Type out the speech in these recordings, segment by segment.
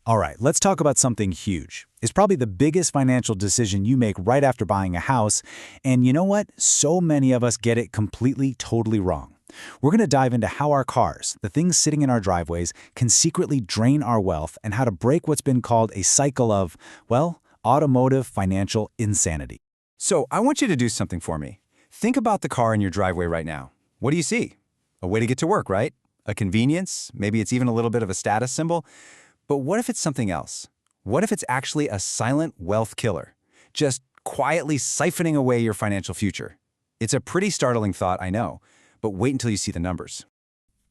All right, let's talk about something huge. It's probably the biggest financial decision you make right after buying a house, and you know what? So many of us get it completely, totally wrong. We're going to dive into how our cars, the things sitting in our driveways, can secretly drain our wealth and how to break what's been called a cycle of, well, automotive financial insanity. So I want you to do something for me. Think about the car in your driveway right now. What do you see? A way to get to work, right? A convenience? Maybe it's even a little bit of a status symbol. But what if it's something else? What if it's actually a silent wealth killer, just quietly siphoning away your financial future? It's a pretty startling thought, I know, but wait until you see the numbers.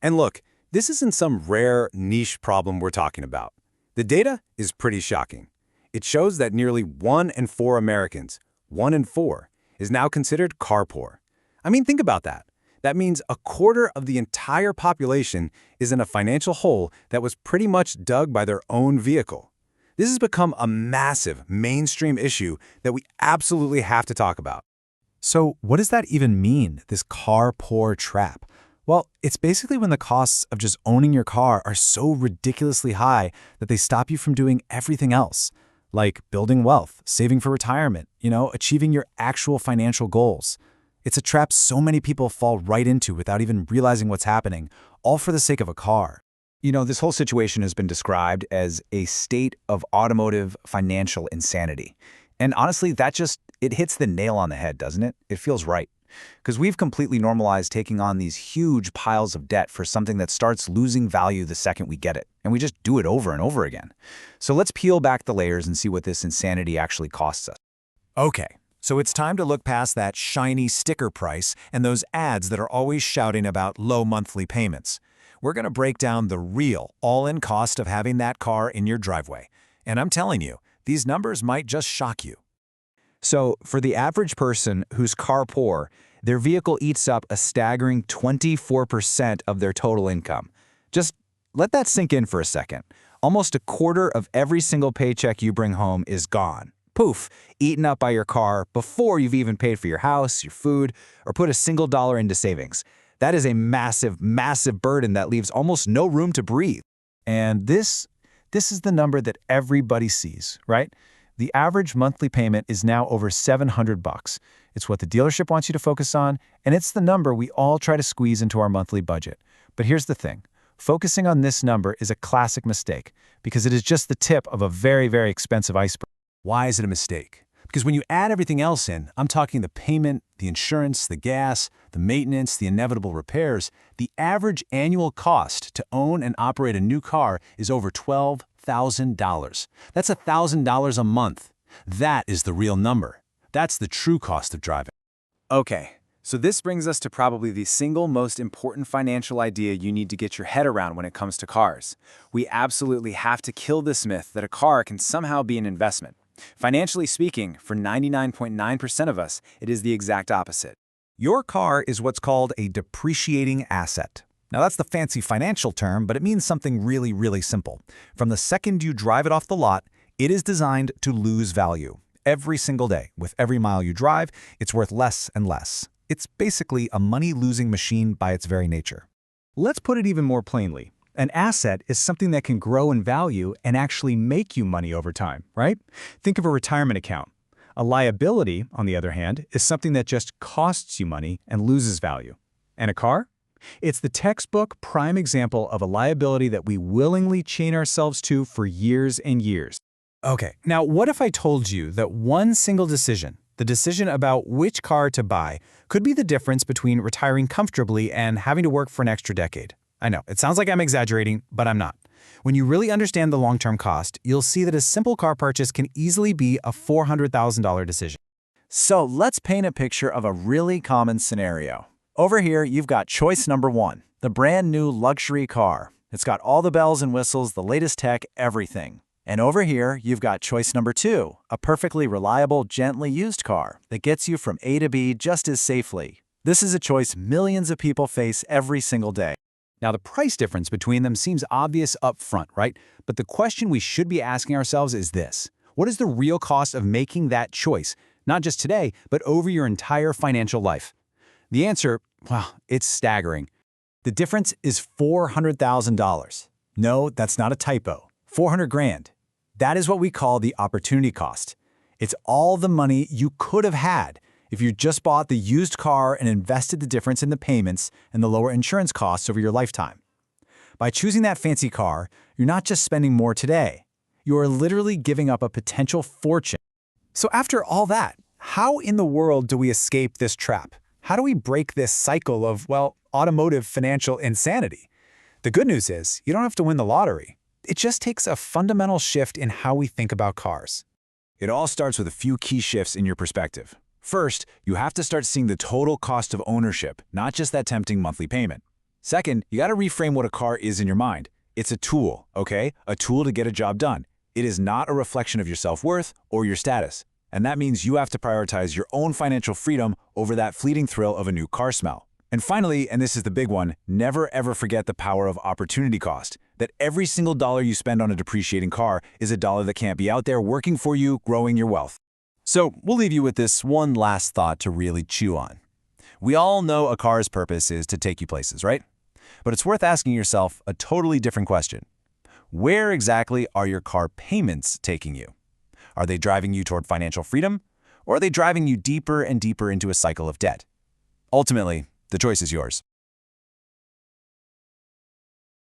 And look, this isn't some rare niche problem we're talking about. The data is pretty shocking. It shows that nearly 1 in 4 Americans, 1 in 4, is now considered car poor. I mean, think about that. That means a quarter of the entire population is in a financial hole that was pretty much dug by their own vehicle. This has become a massive mainstream issue that we absolutely have to talk about. So what does that even mean, this car poor trap? Well, it's basically when the costs of just owning your car are so ridiculously high that they stop you from doing everything else, like building wealth, saving for retirement, achieving your actual financial goals. It's a trap so many people fall right into without even realizing what's happening, all for the sake of a car. This whole situation has been described as a state of automotive financial insanity. And honestly, it hits the nail on the head, doesn't it? It feels right. Because we've completely normalized taking on these huge piles of debt for something that starts losing value the second we get it. And we just do it over and over again. So let's peel back the layers and see what this insanity actually costs us. Okay. So it's time to look past that shiny sticker price and those ads that are always shouting about low monthly payments. We're going to break down the real, all-in cost of having that car in your driveway. And I'm telling you, these numbers might just shock you. So for the average person who's car poor, their vehicle eats up a staggering 24% of their total income. Just let that sink in for a second. Almost a quarter of every single paycheck you bring home is gone. Poof, eaten up by your car before you've even paid for your house, your food, or put a single dollar into savings. That is a massive, massive burden that leaves almost no room to breathe. And this is the number that everybody sees, right? The average monthly payment is now over $700. It's what the dealership wants you to focus on, and it's the number we all try to squeeze into our monthly budget. But here's the thing. Focusing on this number is a classic mistake because it is just the tip of a very, very expensive iceberg. Why is it a mistake? Because when you add everything else in, I'm talking the payment, the insurance, the gas, the maintenance, the inevitable repairs, the average annual cost to own and operate a new car is over $12,000. That's $1,000 a month. That is the real number. That's the true cost of driving. Okay, so this brings us to probably the single most important financial idea you need to get your head around when it comes to cars. We absolutely have to kill this myth that a car can somehow be an investment. Financially speaking, for 99.9% of us, it is the exact opposite. Your car is what's called a depreciating asset. Now that's the fancy financial term, but it means something really, really simple. From the second you drive it off the lot, it is designed to lose value. Every single day, with every mile you drive, it's worth less and less. It's basically a money-losing machine by its very nature. Let's put it even more plainly. An asset is something that can grow in value and actually make you money over time, right? Think of a retirement account. A liability, on the other hand, is something that just costs you money and loses value. And a car? It's the textbook prime example of a liability that we willingly chain ourselves to for years and years. Okay, now what if I told you that one single decision, the decision about which car to buy, could be the difference between retiring comfortably and having to work for an extra decade? I know, it sounds like I'm exaggerating, but I'm not. When you really understand the long-term cost, you'll see that a simple car purchase can easily be a $400,000 decision. So let's paint a picture of a really common scenario. Over here, you've got choice number 1, the brand new luxury car. It's got all the bells and whistles, the latest tech, everything. And over here, you've got choice number 2, a perfectly reliable, gently used car that gets you from A to B just as safely. This is a choice millions of people face every single day. Now, the price difference between them seems obvious up front, right? But the question we should be asking ourselves is this. What is the real cost of making that choice? Not just today, but over your entire financial life. The answer, well, it's staggering. The difference is $400,000. No, that's not a typo. 400 grand. That is what we call the opportunity cost. It's all the money you could have had if you just bought the used car and invested the difference in the payments and the lower insurance costs over your lifetime. By choosing that fancy car, you're not just spending more today. You are literally giving up a potential fortune. So after all that, how in the world do we escape this trap? How do we break this cycle of, well, automotive financial insanity? The good news is you don't have to win the lottery. It just takes a fundamental shift in how we think about cars. It all starts with a few key shifts in your perspective. First, you have to start seeing the total cost of ownership, not just that tempting monthly payment. Second, you got to reframe what a car is in your mind. It's a tool, okay? A tool to get a job done. It is not a reflection of your self-worth or your status. And that means you have to prioritize your own financial freedom over that fleeting thrill of a new car smell. And finally, and this is the big one, never ever forget the power of opportunity cost. That every single dollar you spend on a depreciating car is a dollar that can't be out there working for you, growing your wealth. So we'll leave you with this one last thought to really chew on. We all know a car's purpose is to take you places, right? But it's worth asking yourself a totally different question. Where exactly are your car payments taking you? Are they driving you toward financial freedom, or are they driving you deeper and deeper into a cycle of debt? Ultimately, the choice is yours.